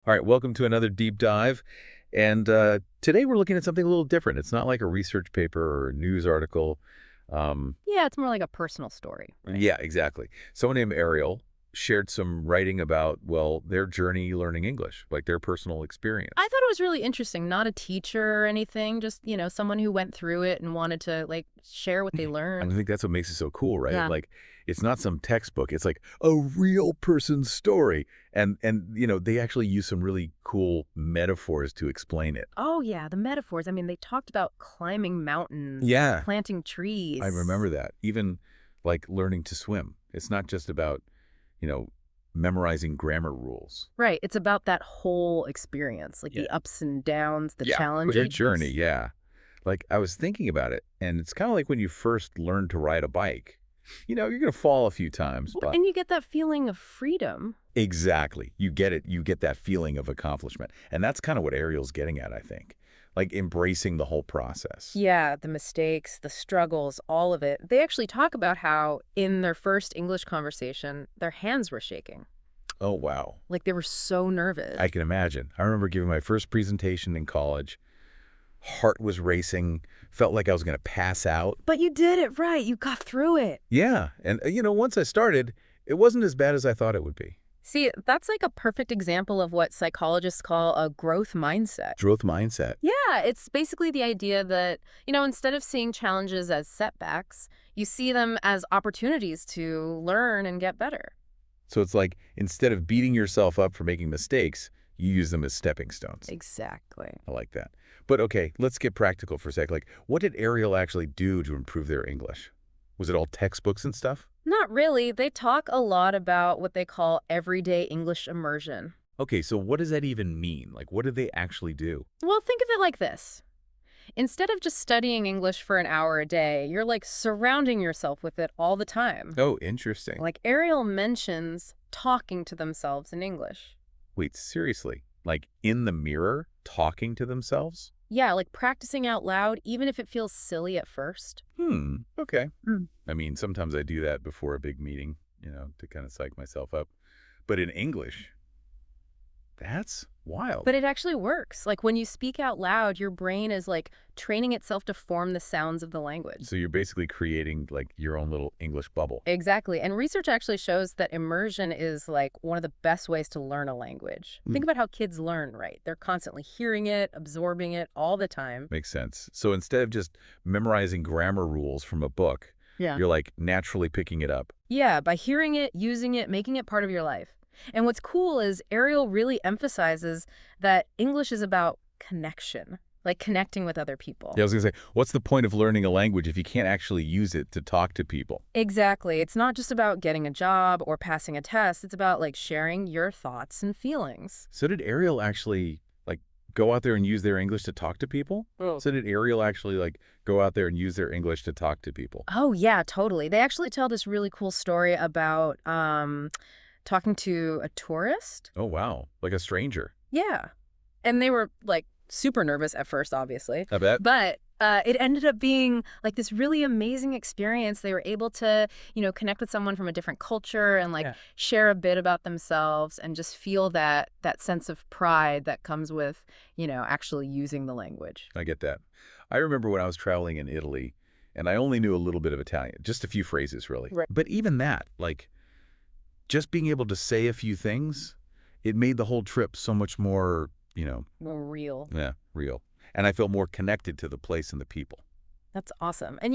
All right, welcome to another deep dive. And today we're looking at something a little different. It's not like a research paper or a news article. Um, Yeah, it's more like a personal story, right? yeah, exactly. Someone named Ariel shared some writing about, well, their journey learning English, like their personal I experience. thought it was really interesting. Not a teacher or anything, just, someone who went through it and wanted to share what they And I learned. think that's what makes it so cool, right? Yeah. Like, it's not some textbook. It's like a real person's story. And they actually use some really cool metaphors to explain it. Oh, yeah, the metaphors. I mean, they talked about climbing mountains, Yeah, planting I remember trees. that. Even like learning to swim. It's not just about, you know, memorizing grammar rules. Right. It's about that whole experience, like Yeah. the ups and downs, the Yeah. Their journey, challenges. yeah. Like I was thinking about it, and it's kind of like when you first learn to ride a bike. You're going to fall a few times, but And you get that feeling of freedom. exactly. You get it. You get that feeling of accomplishment. And that's kind of what Ariel's getting at, I think. Like embracing the whole process. Yeah, the mistakes, the struggles, all of it. They actually talk about how in their first English conversation, their hands were shaking. Oh, wow. Like they were so nervous. I can imagine. I remember giving my first presentation in college. Heart was racing, felt like I was going to pass out. But you did it right. You got through it. Yeah, and once I started, it wasn't as bad as I thought it would be. See, that's like a perfect example of what psychologists call a growth mindset. Growth mindset. Yeah, it's basically the idea that, instead of seeing challenges as setbacks, you see them as opportunities to learn and get better. So it's like instead of beating yourself up for making mistakes, you use them as stepping stones. Exactly. I like that. But okay, let's get practical for a sec. Like, what did Ariel actually do to improve their English? Was it all textbooks and stuff? Not really. They talk a lot about what they call everyday English immersion. Okay, so what does that even mean? Like, what did they actually do? Well, think of it like this. Instead of just studying English for an hour a day, you're like surrounding yourself with it all the time. Oh, interesting. Like Ariel mentions talking to themselves in English. Wait, seriously? Like in the mirror, talking to themselves? Yeah, like practicing out loud, even if it feels silly at first. Okay. Mm. I mean, sometimes I do that before a big meeting, to kind of psych myself up. But in English, that's wild. But it actually works. Like when you speak out loud, your brain is like training itself to form the sounds of the language. So you're basically creating like your own little English bubble. Exactly. And research actually shows that immersion is like one of the best ways to learn a language. Hmm. Think about how kids learn, right? They're constantly hearing it, absorbing it all the time. Makes sense. So instead of just memorizing grammar rules from a book, Yeah. you're like naturally picking it up. Yeah, by hearing it, using it, making it part of your life. And what's cool is Ariel really emphasizes that English is about connection, like connecting with other people. Yeah, I was going to say, what's the point of learning a language if you can't actually use it to talk to people? Exactly. It's not just about getting a job or passing a test. It's about like sharing your thoughts and feelings. So did Ariel actually like go out there and use their English to talk to people? Oh. So did Ariel actually like go out there and use their English to talk to people? Oh, yeah, totally. They actually tell this really cool story about talking to a tourist. Oh, wow. Like a stranger. Yeah. And they were like super nervous at first, obviously. I bet. But it ended up being like this really amazing experience. They were able to, connect with someone from a different culture and like Yeah. share a bit about themselves and just feel that sense of pride that comes with, actually using the language. I get that. I remember when I was traveling in Italy and I only knew a little bit of Italian, just a few phrases really. Right. But even that, like just being able to say a few things, it made the whole trip so much more, More real. yeah, real. And I felt more connected to the place and the people. That's awesome. And,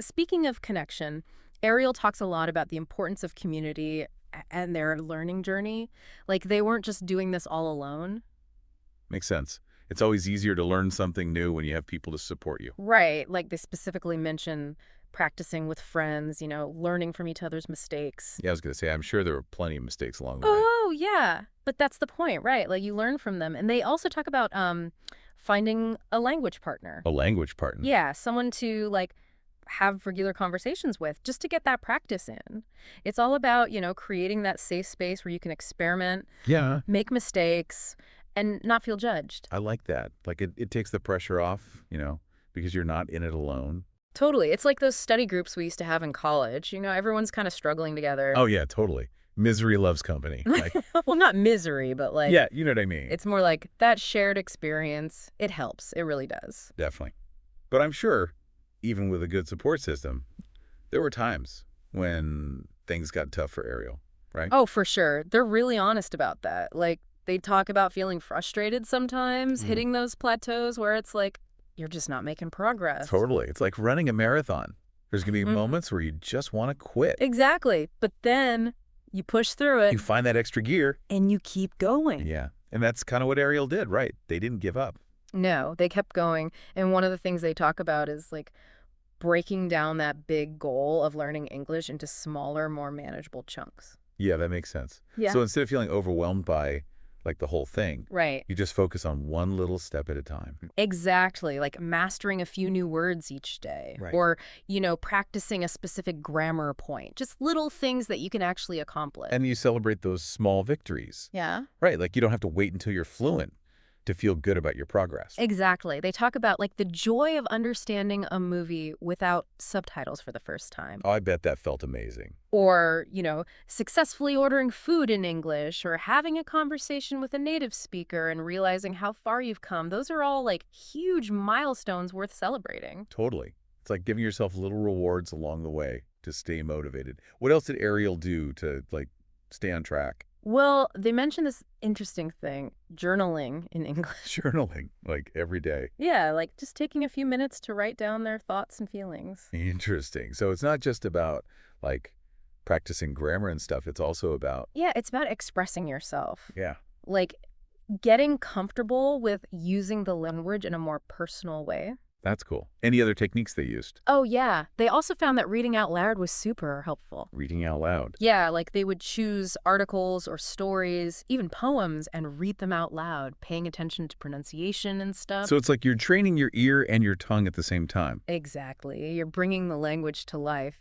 speaking of connection, Ariel talks a lot about the importance of community and their learning journey. Like they weren't just doing this all alone. Makes sense. It's always easier to learn something new when you have people to support you. Right. Like they specifically mention practicing with friends, learning from each other's mistakes. Yeah, I was going to say, I'm sure there were plenty of mistakes along the way. Oh, yeah. But that's the point, right? Like you learn from them. And they also talk about finding a language partner. A language partner. Yeah, someone to like have regular conversations with just to get that practice in. It's all about, creating that safe space where you can experiment, Yeah, make mistakes, and not feel judged. I like that. Like it takes the pressure off, because you're not in it alone. Totally. It's like those study groups we used to have in college. Everyone's kind of struggling together. Oh, yeah, totally. Misery loves company. Like, Well, not misery, but like, yeah, you know what I mean. it's more like that shared experience. It helps. It really does. Definitely. But I'm sure, even with a good support system, there were times when things got tough for Ariel, right? Oh, for sure. They're really honest about that. Like, they talk about feeling frustrated sometimes, Mm. hitting those plateaus where it's like, you're just not making progress. Totally. It's like running a marathon. There's going to be Mhm. moments where you just want to quit. Exactly. But then you push through it You find that extra gear. and you keep going. Yeah. And that's kind of what Ariel did, right? They didn't give up. No, they kept going. And one of the things they talk about is like breaking down that big goal of learning English into smaller, more manageable chunks. Yeah, that makes sense. Yeah. So instead of feeling overwhelmed by like the whole thing, Right. you just focus on one little step at a time. Exactly. Like mastering a few new words each day. Right. Or, practicing a specific grammar point. Just little things that you can actually accomplish. And you celebrate those small victories, Yeah. right? Like you don't have to wait until you're fluent to feel good about your progress. Exactly. They talk about like the joy of understanding a movie without subtitles for the first time. Oh, I bet that felt amazing. Or, successfully ordering food in English or having a conversation with a native speaker and realizing how far you've come. Those are all like huge milestones worth celebrating. Totally. It's like giving yourself little rewards along the way to stay motivated. What else did Ariel do to like stay on track? Well, they mentioned this interesting thing, journaling in English. Journaling, like every day. Yeah, like just taking a few minutes to write down their thoughts and feelings. Interesting. So it's not just about like practicing grammar and stuff. It's also about, Yeah, it's about expressing yourself. yeah, Like getting comfortable with using the language in a more personal way. that's cool. Any other techniques they used? Oh, yeah. They also found that reading out loud was super helpful. Reading out loud. Yeah, like they would choose articles or stories, even poems, and read them out loud, paying attention to pronunciation and stuff. So it's like you're training your ear and your tongue at the same time. Exactly. You're bringing the language to life,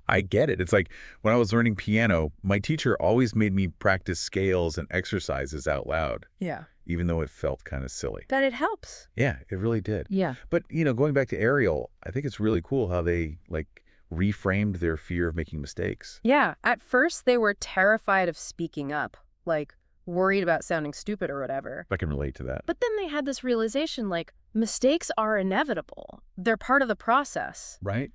I get it. It's like when I was learning piano, my teacher always made me practice scales and exercises out loud, Yeah. even though it felt kind of silly. But it helps. Yeah, it really did. Yeah. But, going back to Ariel, I think it's really cool how they, like, reframed their fear of making mistakes. Yeah. At first, they were terrified of speaking up, like worried about sounding stupid or whatever. I can relate to that. But then they had this realization, like, mistakes are inevitable. They're part of the process. Right?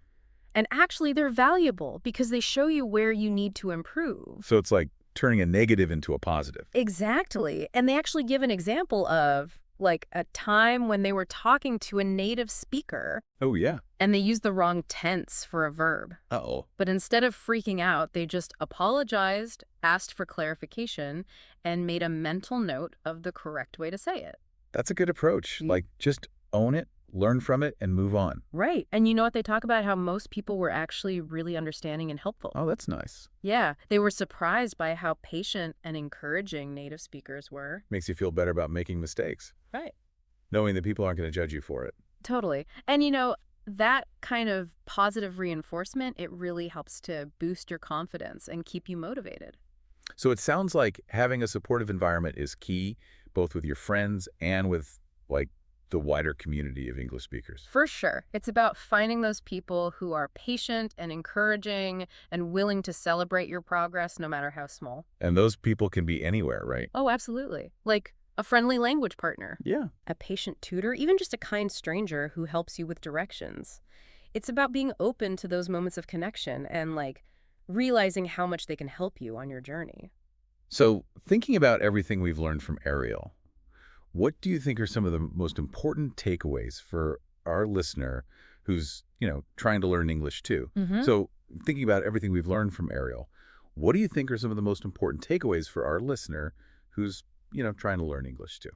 And actually, they're valuable because they show you where you need to improve. So it's like turning a negative into a positive. Exactly. And they actually give an example of, like, a time when they were talking to a native speaker Oh, yeah. and they used the wrong tense for a verb. Uh-oh. But instead of freaking out, they just apologized, asked for clarification, and made a mental note of the correct way to say it. That's a good approach. Like, just own it, learn from it, and move on. Right. And you know what? They talk about how most people were actually really understanding and helpful. Oh, that's nice. Yeah. They were surprised by how patient and encouraging native speakers were. Makes you feel better about making mistakes, Right. knowing that people aren't going to judge you for it. Totally. And that kind of positive reinforcement, it really helps to boost your confidence and keep you motivated. So it sounds like having a supportive environment is key, both with your friends and with, like, the wider community of English speakers. For sure. It's about finding those people who are patient and encouraging and willing to celebrate your progress no matter how small. And those people can be anywhere, right? Oh, absolutely. Like a friendly language partner, Yeah. a patient tutor, even just a kind stranger who helps you with directions. It's about being open to those moments of connection and like realizing how much they can help you on your journey. So thinking about everything we've learned from Ariel, what do you think are some of the most important takeaways for our listener who's, trying to learn English too? Mm-hmm. So thinking about everything we've learned from Ariel, what do you think are some of the most important takeaways for our listener who's, trying to learn English too?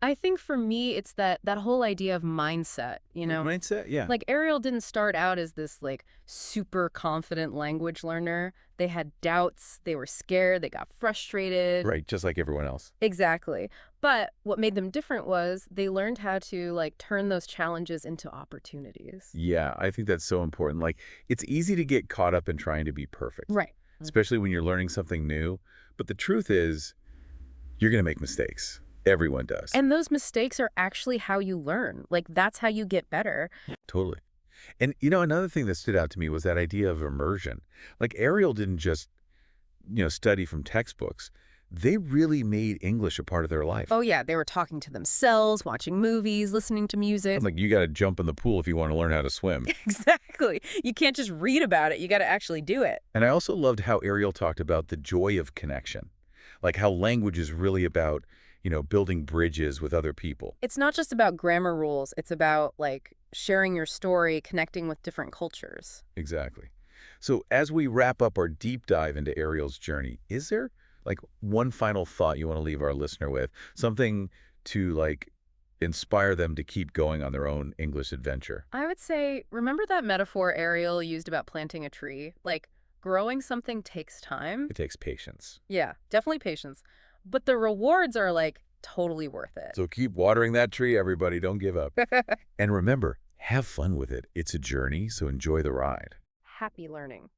I think for me, it's that whole idea of mindset, Mindset, yeah. Like Ariel didn't start out as this like super confident language learner. They had doubts, they were scared, they got frustrated. Right, just like everyone else. Exactly. But what made them different was they learned how to like turn those challenges into opportunities. Yeah, I think that's so important. Like, it's easy to get caught up in trying to be perfect, Right. especially when you're learning something new. But the truth is, you're going to make mistakes. Everyone does. And those mistakes are actually how you learn. Like that's how you get better. Totally. And, another thing that stood out to me was that idea of immersion. Like, Ariel didn't just, study from textbooks, they really made English a part of their life. Oh, yeah, they were talking to themselves, watching movies, listening to music. Like, you got to jump in the pool if you want to learn how to swim. Exactly. You can't just read about it. You got to actually do it. And I also loved how Ariel talked about the joy of connection, like how language is really about, building bridges with other people. It's not just about grammar rules. It's about, like, sharing your story, connecting with different cultures. Exactly. So as we wrap up our deep dive into Ariel's journey, is there like one final thought you want to leave our listener with? Something to like inspire them to keep going on their own English adventure? I would say, remember that metaphor Ariel used about planting a tree? Like, growing something takes time. It takes patience. Yeah, definitely patience. But the rewards are, like, totally worth it. So keep watering that tree, everybody. Don't give up. And remember, have fun with it. It's a journey, so enjoy the ride. Happy learning.